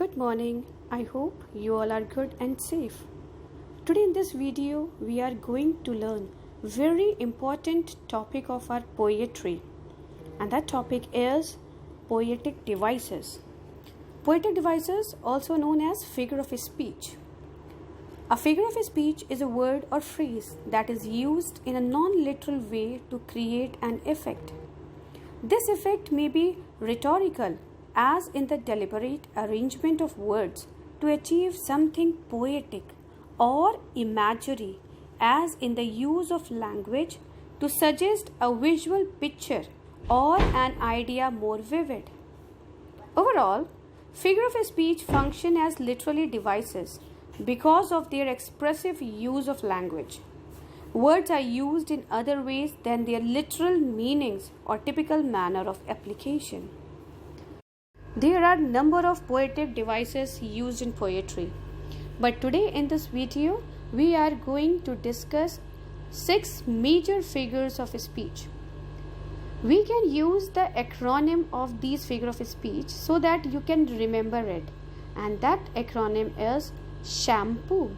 Good morning. I hope you all are good and safe. Today in this video we are going to learn very important topic of our poetry, and that topic is poetic devices. Poetic devices, also known as figure of speech. A figure of speech is a word or phrase that is used in a non-literal way to create an effect. This effect may be rhetorical, as in the deliberate arrangement of words to achieve something poetic, or imagery, as in the use of language to suggest a visual picture or an idea more vivid. Overall, figure of speech function as literally devices because of their expressive use of language. Words are used in other ways than their literal meanings or typical manner of application. There are a number of poetic devices used in poetry, but today in this video we are going to discuss 6 major figures of speech. We can use the acronym of these figures of speech so that you can remember it, and that acronym is shampoo.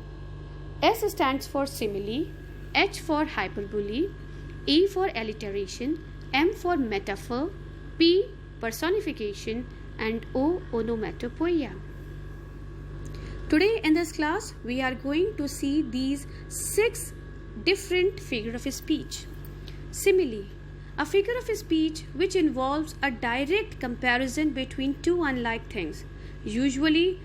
S stands for simile, H for hyperbole, E for alliteration, M for metaphor, P personification, and O onomatopoeia. Today in this class we are going to see these 6 different figures of speech. Simile, a figure of speech which involves a direct comparison between two unlike things, usually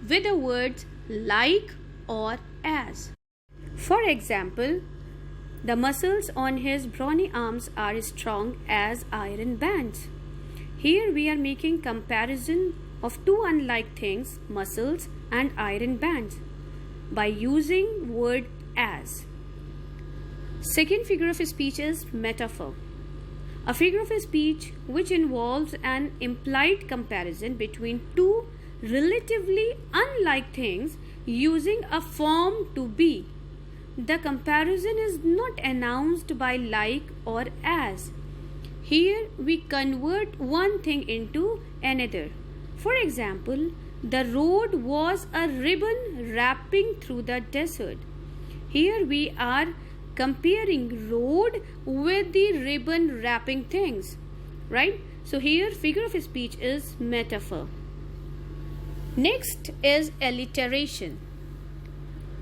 with the words like or as. For example, the muscles on his brawny arms are strong as iron bands. Here we are making comparison of two unlike things, muscles and iron bands, by using word as. Second figure of speech is metaphor, a figure of speech which involves an implied comparison between two relatively unlike things using a form to be. The comparison is not announced by like or as. Here we convert one thing into another. For example, the road was a ribbon wrapping through the desert. Here we are comparing road with the ribbon wrapping things, right? So here figure of speech is metaphor. Next is alliteration,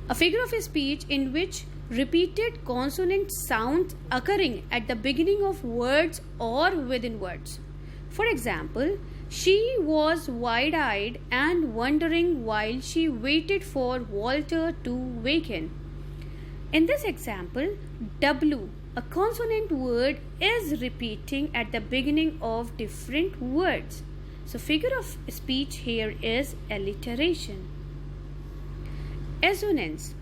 a figure of speech in which repeated consonant sounds occurring at the beginning of words or within words. For example, she was wide-eyed and wondering while she waited for Walter to waken. In this example, W, a consonant word, is repeating at the beginning of different words. So figure of speech here is alliteration. Assonance,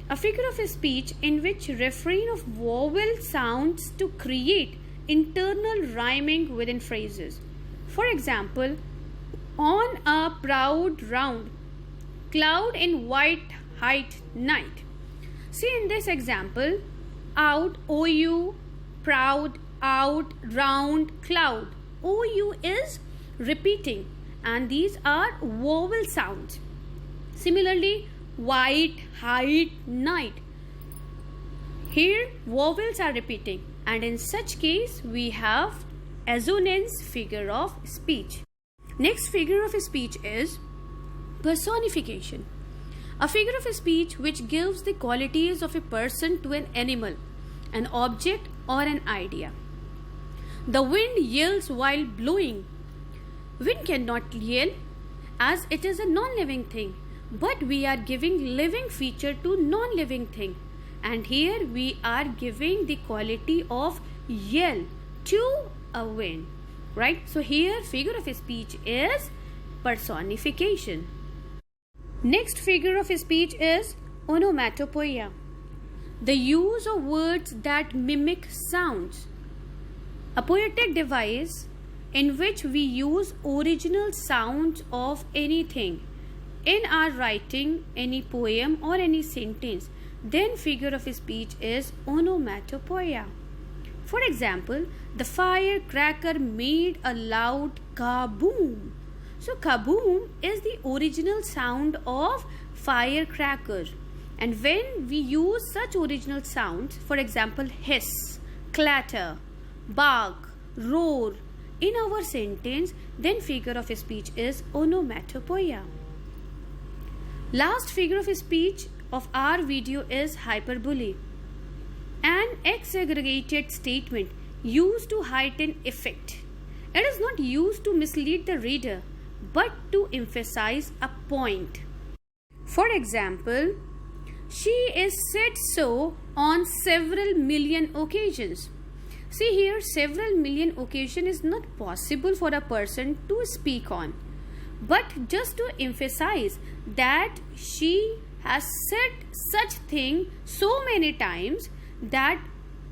a figure of speech in which refrain of vowel sounds to create internal rhyming within phrases. For example, on a proud round cloud in white height night. See in this example, out, OU, proud, out, round, cloud. OU is repeating and these are vowel sounds. Similarly, white, height, night. Here vowels are repeating, and in such case we have assonance figure of speech. Next figure of speech is personification, a figure of speech which gives the qualities of a person to an animal, an object, or an idea. The wind yells while blowing. Wind cannot yell as it is a non-living thing, but we are giving living feature to non-living thing, and here we are giving the quality of yell to a wind, right? So here figure of speech is personification. Next figure of speech is onomatopoeia, the use of words that mimic sounds, a poetic device in which we use original sounds of anything in our writing, any poem or any sentence. Then figure of speech is onomatopoeia. For example, the firecracker made a loud kaboom. So kaboom is the original sound of firecracker. And when we use such original sounds, for example hiss, clatter, bark, roar in our sentence, then figure of speech is onomatopoeia. Last figure of speech of our video is hyperbole, an exaggerated statement used to heighten effect. It is not used to mislead the reader but to emphasize a point. For example, she is said so on several million occasions. See here, several million occasion is not possible for a person to speak on, but just to emphasize that she has said such thing so many times that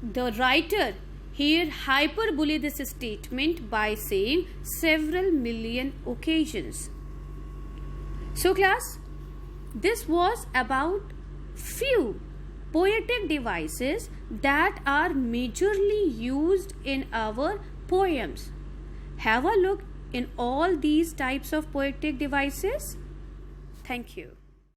the writer here hyperbole this statement by saying several million occasions. So class, this was about few poetic devices that are majorly used in our poems. Have a look in all these types of poetic devices. Thank you.